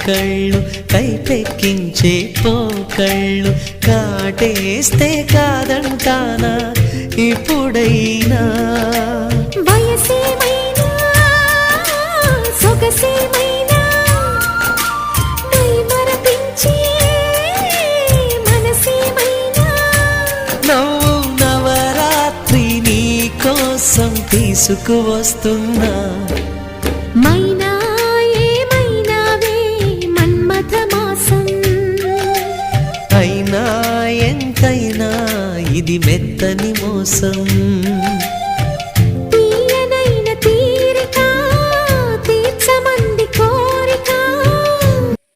కళ్ళు కైపెక్కించే పోకళ్ళు కాటేస్తే కాదంటానా ఇప్పుడైనా వయసేమైనా సొగసేమైనా మరపించే మనసేమైనా నవ్వు నవరాత్రి నీ కోసం తీసుకువస్తున్నా మైనా ఏమైనావే మన్మథ మాసం అయినా ఎంతైనా ఇది మెత్తని మోసం